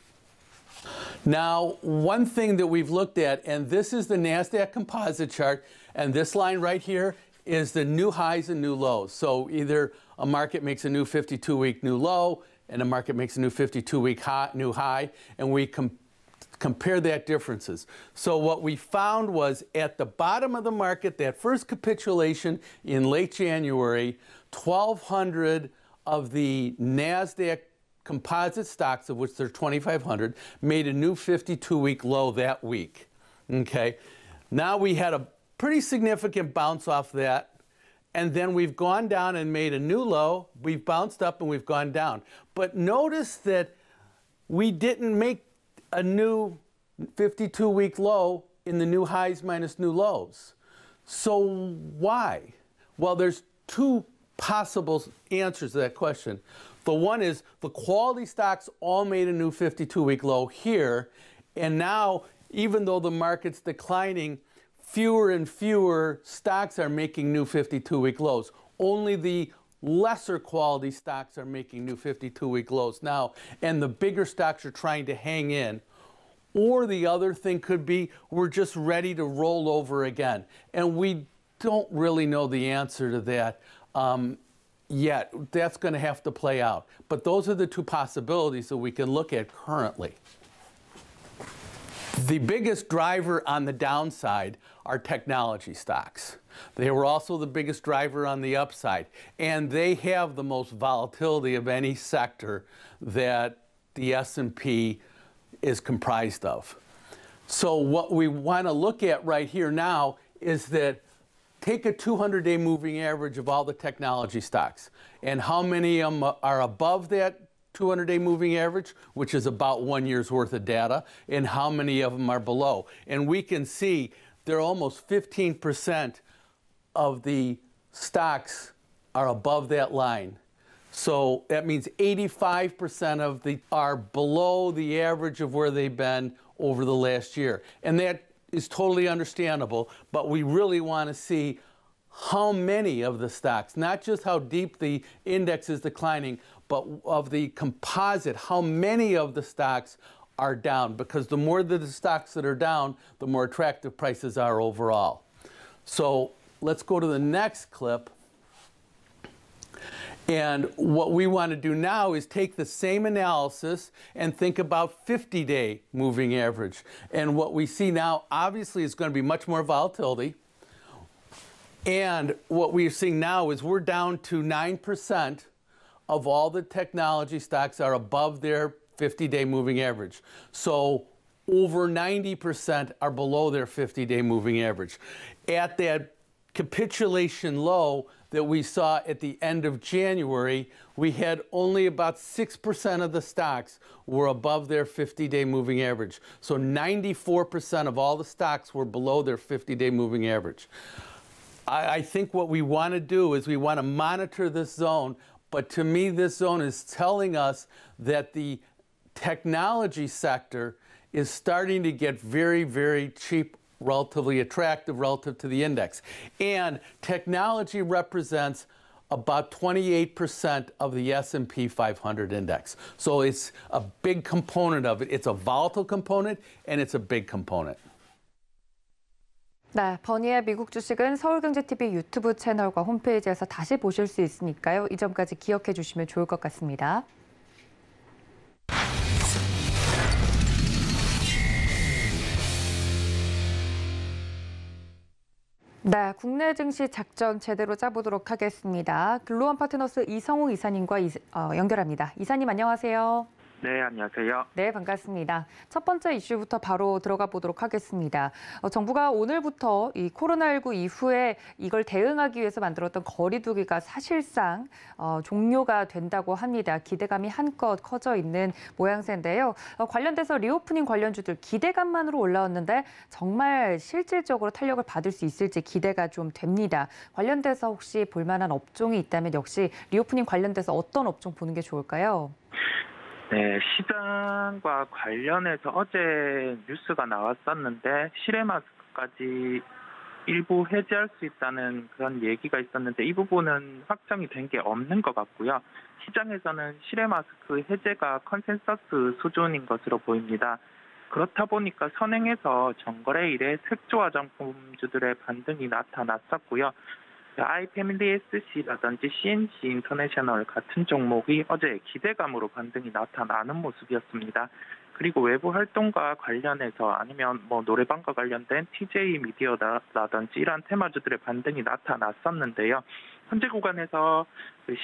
Now, one thing that we've looked at, and this is the NASDAQ composite chart, and this line right here is the new highs and new lows. So either a market makes a new 52-week new low, and a market makes a new 52-week new high, and we compare that differences. So what we found was at the bottom of the market, that first capitulation in late January, 1,200 of the NASDAQ composite stocks, of which there are 2,500, made a new 52-week low that week. Okay, now we had a pretty significant bounce off that, and then we've gone down and made a new low. We've bounced up and we've gone down. But notice that we didn't make a new 52-week low in the new highs minus new lows. So why? Well, there's two possible answers to that question. The one is the quality stocks all made a new 52-week low here, and now even though the market's declining, fewer and fewer stocks are making new 52-week lows. Only the lesser quality stocks are making new 52-week lows now, and the bigger stocks are trying to hang in. Or the other thing could be we're just ready to roll over again, and we don't really know the answer to that yet. That's going to have to play out. But those are the two possibilities that we can look at currently. The biggest driver on the downside are technology stocks. They were also the biggest driver on the upside, and they have the most volatility of any sector that the S&P is comprised of. So what we want to look at right here now is that take a 200-day moving average of all the technology stocks, and how many of them are above that 200-day moving average, which is about 1 year's worth of data, and how many of them are below. And we can see there are almost 15% of the stocks are above that line. So that means 85% of the are below the average of where they've been over the last year. And that is totally understandable, but we really want to see how many of the stocks, not just how deep the index is declining, but of the composite, how many of the stocks are down, because the more the stocks that are down, the more attractive prices are overall. So let's go to the next clip. And what we want to do now is take the same analysis and think about 50-day moving average. And what we see now, obviously, is going to be much more volatility. And what we're seeing now is we're down to 9% of all the technology stocks are above their 50-day moving average. So over 90% are below their 50-day moving average. At that capitulation low that we saw at the end of January, we had only about 6% of the stocks were above their 50-day moving average. So 94% of all the stocks were below their 50-day moving average. I think what we want to do is we want to monitor this zone, but to me this zone is telling us that the technology sector is starting to get very, very cheap, relatively attractive relative to the index. And technology represents about 28% of the S&P 500 index. So it's a big component of it. It's a volatile component and it's a big component. 네, 버니의 미국 주식은 서울경제TV 유튜브 채널과 홈페이지에서 다시 보실 수 있으니까요. 이 점까지 기억해 주시면 좋을 것 같습니다. 네, 국내 증시 작전 제대로 짜보도록 하겠습니다. 글로원 파트너스 이성우 이사님과 연결합니다. 이사님 안녕하세요. 네, 안녕하세요. 네, 반갑습니다. 첫 번째 이슈부터 바로 들어가 보도록 하겠습니다. 정부가 오늘부터 이 코로나19 이후에 이걸 대응하기 위해서 만들었던 거리 두기가 사실상 종료가 된다고 합니다. 기대감이 한껏 커져 있는 모양새인데요. 관련돼서 리오프닝 관련주들 기대감만으로 올라왔는데 정말 실질적으로 탄력을 받을 수 있을지 기대가 좀 됩니다. 관련돼서 혹시 볼만한 업종이 있다면 역시 리오프닝 관련돼서 어떤 업종 보는 게 좋을까요? 네, 시장과 관련해서 어제 뉴스가 나왔었는데 실외 마스크까지 일부 해제할 수 있다는 그런 얘기가 있었는데 이 부분은 확정이 된 게 없는 것 같고요. 시장에서는 실외 마스크 해제가 컨센서스 수준인 것으로 보입니다. 그렇다 보니까 선행에서 정거래 이래 색조 화장품주들의 반등이 나타났었고요. 아이패밀리 SC라든지 CNC 인터내셔널 같은 종목이 어제 기대감으로 반등이 나타나는 모습이었습니다. 그리고 외부 활동과 관련해서 아니면 뭐 노래방과 관련된 TJ 미디어라든지 이러한 테마주들의 반등이 나타났었는데요. 현재 구간에서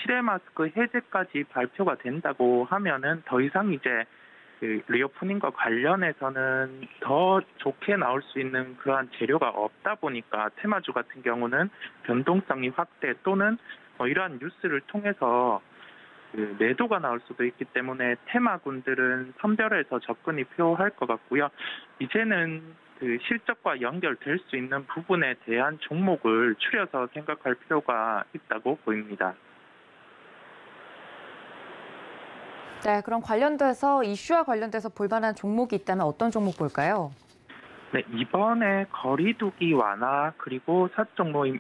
실외 마스크 해제까지 발표가 된다고 하면은 더 이상 이제 리오프닝과 관련해서는 더 좋게 나올 수 있는 그러한 재료가 없다 보니까 테마주 같은 경우는 변동성이 확대 또는 이러한 뉴스를 통해서 매도가 나올 수도 있기 때문에 테마군들은 선별해서 접근이 필요할 것 같고요. 이제는 실적과 연결될 수 있는 부분에 대한 종목을 추려서 생각할 필요가 있다고 보입니다. 네, 그럼 관련돼서 이슈와 관련돼서 볼만한 종목이 있다면 어떤 종목 볼까요? 네, 이번에 거리두기 완화 그리고 사적 모임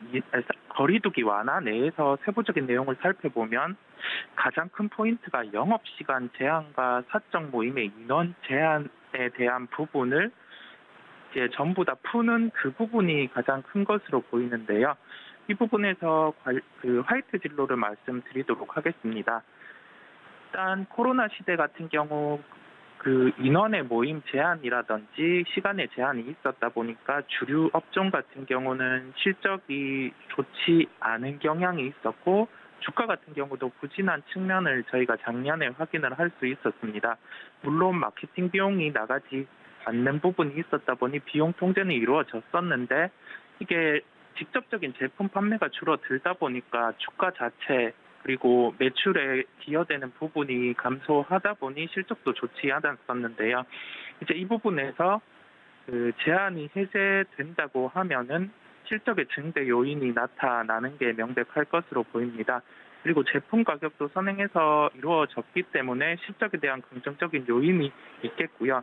거리두기 완화 내에서 세부적인 내용을 살펴보면 가장 큰 포인트가 영업시간 제한과 사적 모임의 인원 제한에 대한 부분을 이제 전부 다 푸는 그 부분이 가장 큰 것으로 보이는데요. 이 부분에서 화이트 진로를 말씀드리도록 하겠습니다. 일단 코로나 시대 같은 경우 인원의 모임 제한이라든지 시간의 제한이 있었다 보니까 주류 업종 같은 경우는 실적이 좋지 않은 경향이 있었고 주가 같은 경우도 부진한 측면을 저희가 작년에 확인을 할 수 있었습니다. 물론 마케팅 비용이 나가지 않는 부분이 있었다 보니 비용 통제는 이루어졌었는데 이게 직접적인 제품 판매가 줄어들다 보니까 주가 자체 그리고 매출에 기여되는 부분이 감소하다 보니 실적도 좋지 않았었는데요. 이제 이 부분에서 제한이 해제된다고 하면은 실적의 증대 요인이 나타나는 게 명백할 것으로 보입니다. 그리고 제품 가격도 선행해서 이루어졌기 때문에 실적에 대한 긍정적인 요인이 있겠고요.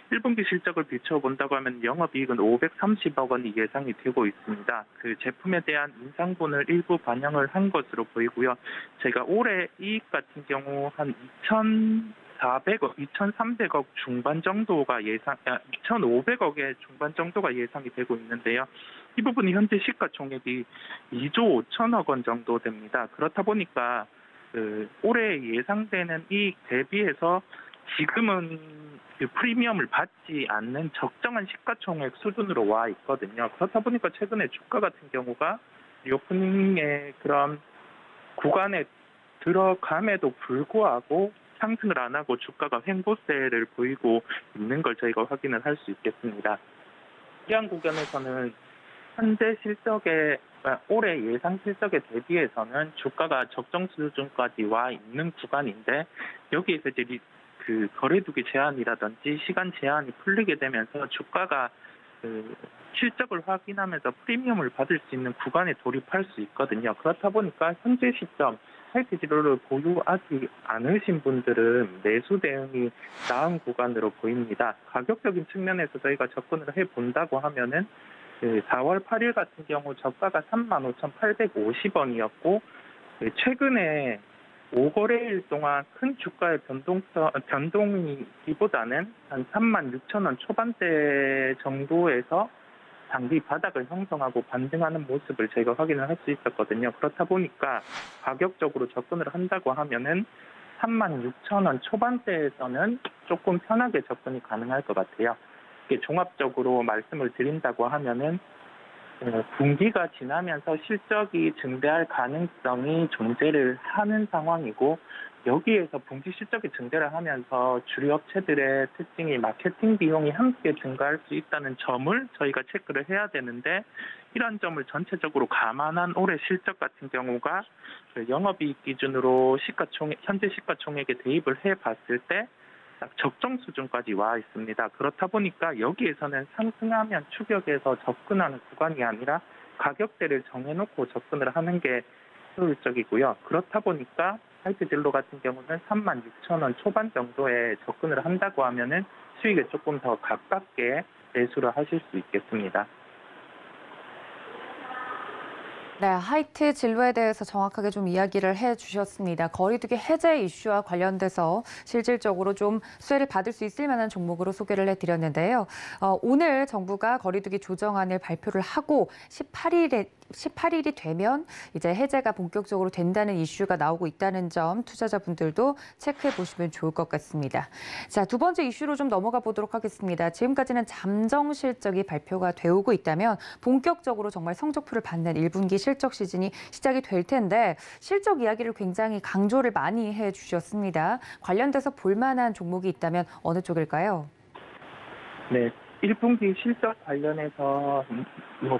1분기 실적을 비춰본다고 하면 영업이익은 530억 원이 예상이 되고 있습니다. 그 제품에 대한 인상분을 일부 반영을 한 것으로 보이고요. 제가 올해 이익 같은 경우 한 2,400억, 2,300억 중반 정도가 2,500억의 중반 정도가 예상이 되고 있는데요. 이 부분이 현재 시가총액이 2조 5천억 원 정도 됩니다. 그렇다 보니까 올해 예상되는 이익 대비해서 지금은 프리미엄을 받지 않는 적정한 시가총액 수준으로 와 있거든요. 그렇다 보니까 최근에 주가 같은 경우가 리오프닝의 그런 구간에 들어감에도 불구하고 상승을 안 하고 주가가 횡보세를 보이고 있는 걸 저희가 확인을 할 수 있겠습니다. 이러한 구간에서는 현재 실적에 올해 예상 실적에 대비해서는 주가가 적정 수준까지 와 있는 구간인데 여기에서 이제 거래두기 제한이라든지 시간 제한이 풀리게 되면서 주가가 실적을 확인하면서 프리미엄을 받을 수 있는 구간에 돌입할 수 있거든요. 그렇다 보니까 현재 시점 화이트 진로를 보유하지 않으신 분들은 매수 대응이 나은 구간으로 보입니다. 가격적인 측면에서 저희가 접근을 해본다고 하면은 4월 8일 같은 경우 저가가 35,850원이었고 최근에 5거래일 동안 큰 주가의 변동이기보다는 한 36,000원 초반대 정도에서 단기 바닥을 형성하고 반등하는 모습을 저희가 확인을 할 수 있었거든요. 그렇다 보니까 가격적으로 접근을 한다고 하면은 36,000원 초반대에서는 조금 편하게 접근이 가능할 것 같아요. 이게 종합적으로 말씀을 드린다고 하면은 분기가 지나면서 실적이 증대할 가능성이 존재를 하는 상황이고 여기에서 분기 실적이 증대를 하면서 주류 업체들의 특징이 마케팅 비용이 함께 증가할 수 있다는 점을 저희가 체크를 해야 되는데 이런 점을 전체적으로 감안한 올해 실적 같은 경우가 영업이익 기준으로 현재 시가총액에 대입을 해봤을 때 딱 적정 수준까지 와 있습니다. 그렇다 보니까 여기에서는 상승하면 추격해서 접근하는 구간이 아니라 가격대를 정해놓고 접근을 하는 게 효율적이고요. 그렇다 보니까 화이트 진로 같은 경우는 36,000원 초반 정도에 접근을 한다고 하면은 수익에 조금 더 가깝게 매수를 하실 수 있겠습니다. 네, 하이트 진로에 대해서 정확하게 좀 이야기를 해주셨습니다. 거리두기 해제 이슈와 관련돼서 실질적으로 좀 수혜를 받을 수 있을 만한 종목으로 소개를 해드렸는데요. 오늘 정부가 거리두기 조정안을 발표를 하고 18일이 되면 이제 해제가 본격적으로 된다는 이슈가 나오고 있다는 점 투자자분들도 체크해 보시면 좋을 것 같습니다. 자, 두 번째 이슈로 좀 넘어가 보도록 하겠습니다. 지금까지는 잠정 실적이 발표가 되고 있다면 본격적으로 정말 성적표를 받는 1분기 실적 시즌이 시작이 될 텐데 실적 이야기를 굉장히 강조를 많이 해주셨습니다. 관련돼서 볼만한 종목이 있다면 어느 쪽일까요? 네, 1분기 실적 관련해서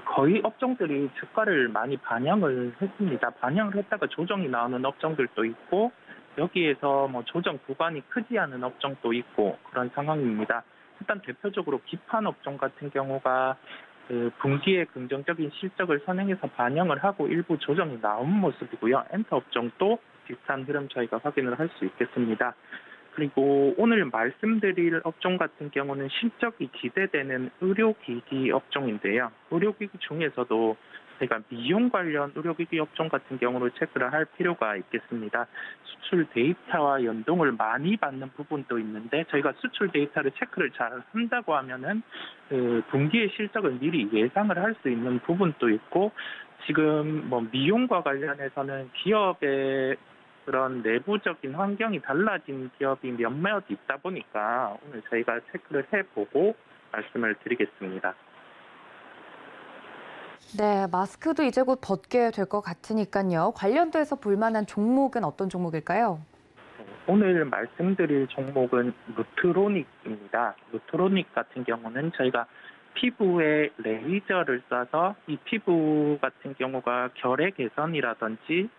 거의 업종들이 주가를 많이 반영을 했습니다. 반영을 했다가 조정이 나오는 업종들도 있고 여기에서 조정 구간이 크지 않은 업종도 있고 그런 상황입니다. 일단 대표적으로 기판 업종 같은 경우가 분기에 긍정적인 실적을 선행해서 반영을 하고 일부 조정이 나온 모습이고요. 엔터 업종도 비슷한 흐름 저희가 확인을 할 수 있겠습니다. 그리고 오늘 말씀드릴 업종 같은 경우는 실적이 기대되는 의료기기 업종인데요. 의료기기 중에서도 제가 미용 관련 의료기기 업종 같은 경우를 체크를 할 필요가 있겠습니다. 수출 데이터와 연동을 많이 받는 부분도 있는데 저희가 수출 데이터를 체크를 잘 한다고 하면은 분기의 실적을 미리 예상을 할 수 있는 부분도 있고 지금 미용과 관련해서는 기업의 그런 내부적인 환경이 달라진 기업이 몇몇 있다 보니까 오늘 저희가 체크를 해보고 말씀을 드리겠습니다. 네, 마스크도 이제 곧 벗게 될 것 같으니까요. 관련돼서 볼만한 종목은 어떤 종목일까요? 오늘 말씀드릴 종목은 루트로닉입니다. 루트로닉 같은 경우는 저희가 피부에 레이저를 쏴서 이 피부 같은 경우가 결의 개선이라든지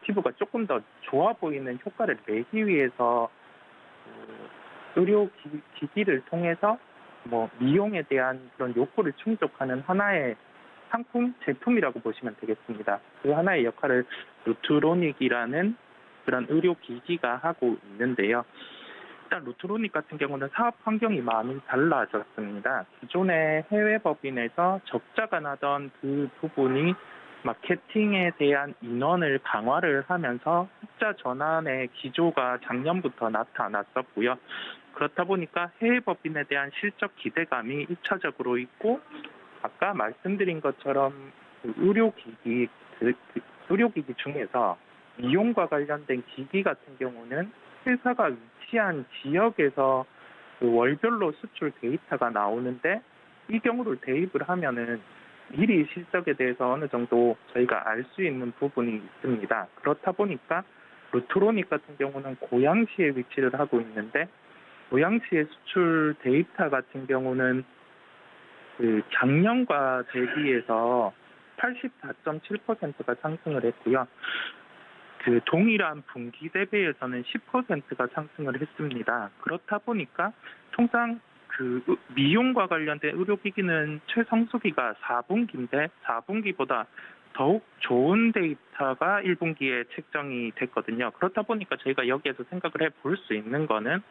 피부가 조금 더 좋아 보이는 효과를 내기 위해서 의료기기를 통해서 미용에 대한 그런 욕구를 충족하는 하나의 상품, 제품이라고 보시면 되겠습니다. 그 하나의 역할을 루트로닉이라는 그런 의료기기가 하고 있는데요. 일단 루트로닉 같은 경우는 사업 환경이 많이 달라졌습니다. 기존의 해외 법인에서 적자가 나던 그 부분이 마케팅에 대한 인원을 강화를 하면서 흑자 전환의 기조가 작년부터 나타났었고요. 그렇다 보니까 해외 법인에 대한 실적 기대감이 1차적으로 있고 아까 말씀드린 것처럼 의료기기 중에서 미용과 관련된 기기 같은 경우는 회사가 위치한 지역에서 월별로 수출 데이터가 나오는데 이 경우를 대입을 하면은 미리 실적에 대해서 어느 정도 저희가 알 수 있는 부분이 있습니다. 그렇다 보니까 루트로닉 같은 경우는 고양시에 위치를 하고 있는데 고양시의 수출 데이터 같은 경우는 작년과 대비해서 84.7%가 상승을 했고요. 동일한 분기 대비해서는 10%가 상승을 했습니다. 그렇다 보니까 통상 미용과 관련된 의료기기는 최성수기가 4분기인데 4분기보다 더욱 좋은 데이터가 1분기에 책정이 됐거든요. 그렇다 보니까 저희가 여기에서 생각을 해볼 수 있는 거는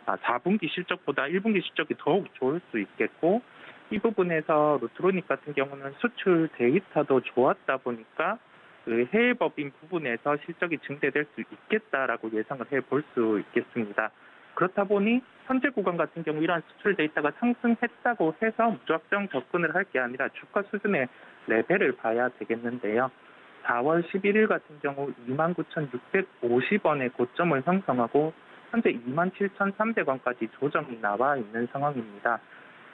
4분기 실적보다 1분기 실적이 더욱 좋을 수 있겠고 이 부분에서 루트로닉 같은 경우는 수출 데이터도 좋았다 보니까 해외 법인 부분에서 실적이 증대될 수 있겠다라고 예상을 해볼 수 있겠습니다. 그렇다 보니 현재 구간 같은 경우 이러한 수출 데이터가 상승했다고 해서 무작정 접근을 할 게 아니라 주가 수준의 레벨을 봐야 되겠는데요. 4월 11일 같은 경우 29,650원의 고점을 형성하고 현재 27,300원까지 조정이 나와 있는 상황입니다.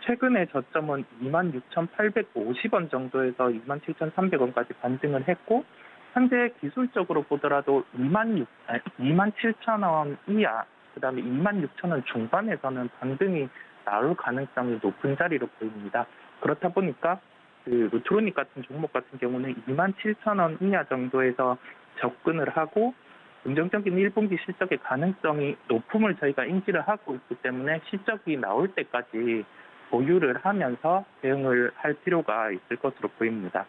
최근의 저점은 26,850원 정도에서 27,300원까지 반등을 했고 현재 기술적으로 보더라도 27,000원 이하 그다음에 26,000원 중반에서는 반등이 나올 가능성이 높은 자리로 보입니다. 그렇다 보니까 루트로닉 같은 종목 같은 경우는 27,000원 이하 정도에서 접근을 하고 긍정적인 1분기 실적의 가능성이 높음을 저희가 인지를 하고 있기 때문에 실적이 나올 때까지 보유를 하면서 대응을 할 필요가 있을 것으로 보입니다.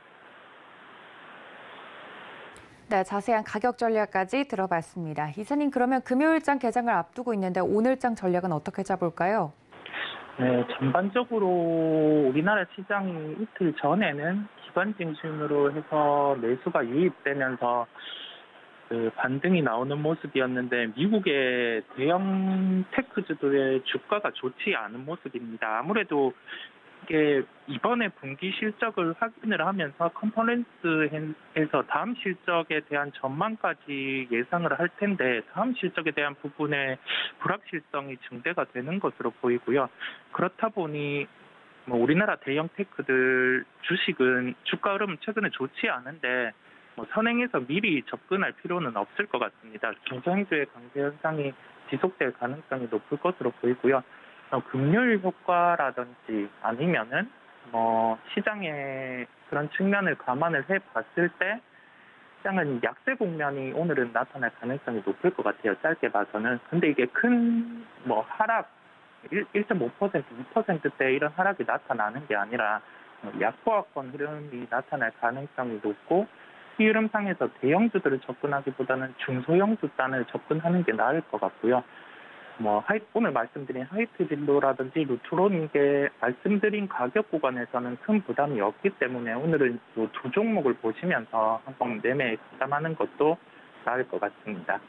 네, 자세한 가격 전략까지 들어봤습니다. 이사님, 그러면 금요일장 개장을 앞두고 있는데 오늘장 전략은 어떻게 잡을까요? 네, 전반적으로 우리나라 시장이 이틀 전에는 기관 징신으로 해서 매수가 유입되면서 그 반등이 나오는 모습이었는데 미국의 대형 테크주들의 주가가 좋지 않은 모습입니다. 아무래도 이게 이번에 분기 실적을 확인을 하면서 컨퍼런스에서 다음 실적에 대한 전망까지 예상을 할 텐데 다음 실적에 대한 부분에 불확실성이 증대가 되는 것으로 보이고요. 그렇다 보니 우리나라 대형 테크들 주식은 주가 흐름은 최근에 좋지 않은데 선행해서 미리 접근할 필요는 없을 것 같습니다. 중소형주의 강세 현상이 지속될 가능성이 높을 것으로 보이고요. 금요일 효과라든지 아니면은 시장의 그런 측면을 감안을 해봤을 때 시장은 약세 국면이 오늘은 나타날 가능성이 높을 것 같아요. 짧게 봐서는. 근데 이게 큰 하락 1.5%, 2%대 이런 하락이 나타나는 게 아니라 약보합권 흐름이 나타날 가능성이 높고 이 흐름상에서 대형주들을 접근하기보다는 중소형주 단을 접근하는 게 나을 것 같고요. 오늘 말씀드린 하이트 진로라든지 루트론인게 말씀드린 가격 구간에서는 큰 부담이 없기 때문에 오늘은 이 두 종목을 보시면서 한번 매매에 가담하는 것도 나을 것 같습니다.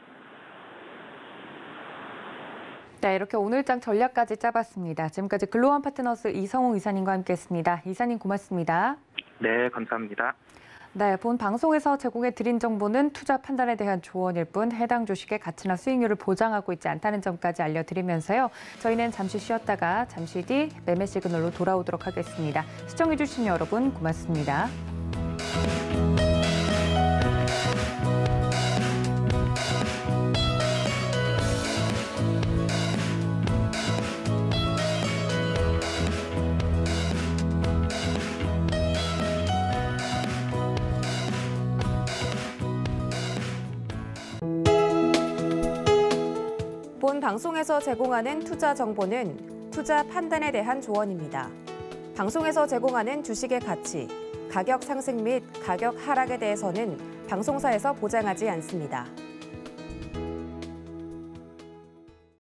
네, 이렇게 오늘장 전략까지 짜봤습니다. 지금까지 글로원 파트너스 이성웅 이사님과 함께했습니다. 이사님 고맙습니다. 네, 감사합니다. 네, 본 방송에서 제공해드린 정보는 투자 판단에 대한 조언일 뿐 해당 주식의 가치나 수익률을 보장하고 있지 않다는 점까지 알려드리면서요. 저희는 잠시 쉬었다가 잠시 뒤 매매 시그널로 돌아오도록 하겠습니다. 시청해주신 여러분 고맙습니다. 본 방송에서 제공하는 투자 정보는 투자 판단에 대한 조언입니다. 방송에서 제공하는 주식의 가치, 가격 상승 및 가격 하락에 대해서는 방송사에서 보장하지 않습니다.